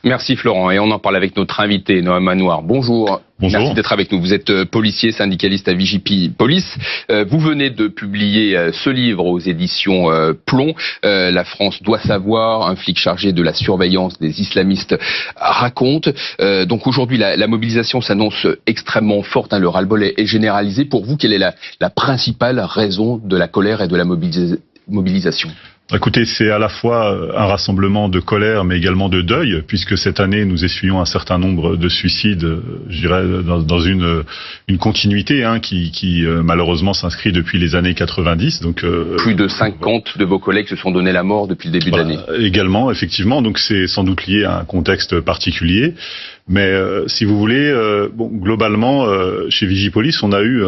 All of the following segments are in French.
Merci Florent, et on en parle avec notre invité Noam Anouar. Bonjour. Bonjour. Merci d'être avec nous. Vous êtes policier, syndicaliste à Vigie Police. Vous venez de publier ce livre aux éditions Plomb. La France doit savoir, un flic chargé de la surveillance des islamistes raconte. Donc aujourd'hui, la mobilisation s'annonce extrêmement forte. Le ras-le-bol est généralisé. Pour vous, quelle est la principale raison de la colère et de la mobilisation ? Écoutez, c'est à la fois un rassemblement de colère, mais également de deuil, puisque cette année, nous essuyons un certain nombre de suicides, je dirais, dans une continuité qui malheureusement s'inscrit depuis les années 90. Donc, plus de 50 de vos collègues se sont donné la mort depuis le début de l'année. Également, effectivement, donc c'est sans doute lié à un contexte particulier. Mais si vous voulez, globalement, chez Vigipolice, on a eu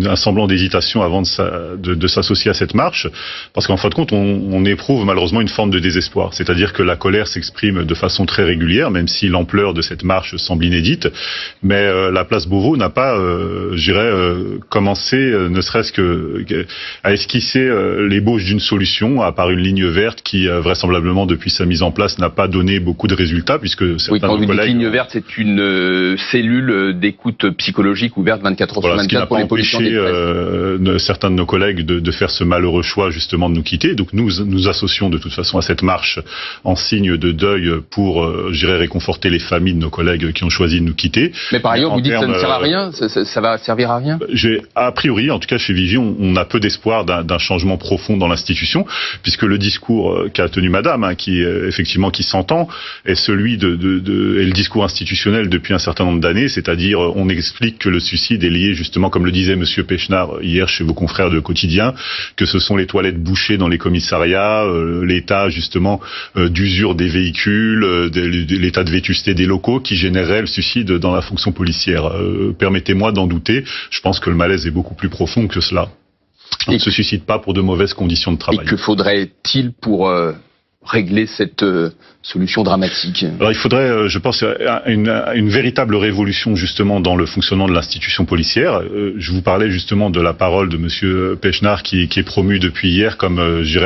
un semblant d'hésitation avant de s'associer à cette marche, parce qu'en fin de compte, on éprouve malheureusement une forme de désespoir. C'est-à-dire que la colère s'exprime de façon très régulière, même si l'ampleur de cette marche semble inédite. Mais la place Beauvau n'a pas, commencé, ne serait-ce que à esquisser l'ébauche d'une solution, à part une ligne verte qui, vraisemblablement, depuis sa mise en place, n'a pas donné beaucoup de résultats, puisque certains de nos collègues... Ligne verte, c'est une cellule d'écoute psychologique ouverte 24 heures sur 24 pour les policiers. Certains de nos collègues de faire ce malheureux choix justement de nous quitter. Donc nous associons de toute façon à cette marche en signe de deuil pour, réconforter les familles de nos collègues qui ont choisi de nous quitter. Mais par ailleurs, vous dites que ça ne sert à rien, ça va servir à rien. A priori, en tout cas chez Vigie, on a peu d'espoir d'un changement profond dans l'institution, puisque le discours qu'a tenu Madame, qui s'entend, est celui et le discours institutionnel depuis un certain nombre d'années, c'est-à-dire on explique que le suicide est lié justement, comme le disait Monsieur Pechnard hier chez vos confrères de Quotidien, que ce sont les toilettes bouchées dans les commissariats, l'état justement d'usure des véhicules, l'état de vétusté des locaux qui générerait le suicide dans la fonction policière. Permettez-moi d'en douter, je pense que le malaise est beaucoup plus profond que cela. On ne se suicide pas pour de mauvaises conditions de travail. Et que faudrait-il pour régler cette solution dramatique? Alors il faudrait, je pense, une véritable révolution justement dans le fonctionnement de l'institution policière. Je vous parlais justement de la parole de Monsieur Pechnard qui est promu depuis hier comme,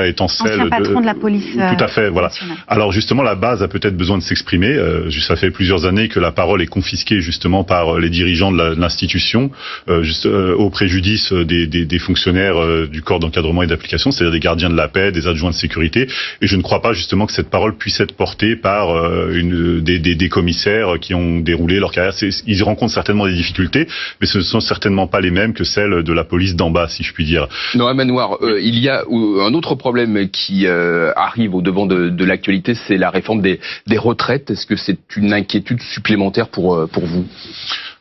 étant celle ancien patron de la police. Tout à fait, voilà. Alors justement, la base a peut-être besoin de s'exprimer. Ça fait plusieurs années que la parole est confisquée justement par les dirigeants de l'institution, au préjudice des fonctionnaires du corps d'encadrement et d'application, c'est-à-dire des gardiens de la paix, des adjoints de sécurité. Et je ne crois pas justement que cette parole puisse être portée par des commissaires qui ont déroulé leur carrière. Ils rencontrent certainement des difficultés, mais ce ne sont certainement pas les mêmes que celles de la police d'en bas, si je puis dire. Noam Anouar, il y a un autre problème qui arrive au devant de l'actualité, c'est la réforme des retraites. Est-ce que c'est une inquiétude supplémentaire pour vous ?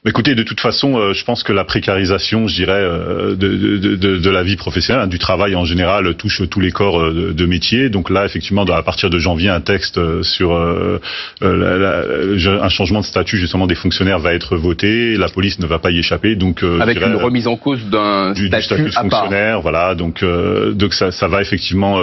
Écoutez, de toute façon, je pense que la précarisation, de la vie professionnelle, du travail en général, touche tous les corps de métier. Donc là, effectivement, à partir de janvier, un texte sur un changement de statut justement des fonctionnaires va être voté. La police ne va pas y échapper. Donc avec une remise en cause du statut de fonctionnaire, voilà. Donc ça va effectivement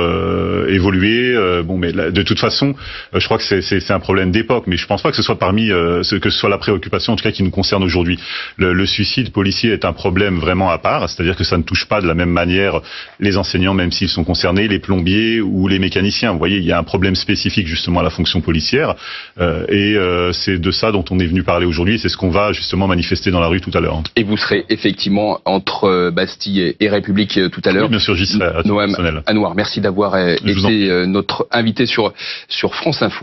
évoluer. Mais de toute façon, je crois que c'est un problème d'époque. Mais je pense pas que ce soit que ce soit la préoccupation en tout cas qui nous concerne aujourd'hui. Le suicide policier est un problème vraiment à part, c'est-à-dire que ça ne touche pas de la même manière les enseignants, même s'ils sont concernés, les plombiers ou les mécaniciens. Vous voyez, il y a un problème spécifique justement à la fonction policière, et c'est de ça dont on est venu parler aujourd'hui, et c'est ce qu'on va justement manifester dans la rue tout à l'heure. Et vous serez effectivement entre Bastille et République tout à l'heure. Oui, bien sûr, j'y serai. Noam Anouar, merci d'avoir été notre invité sur France Info.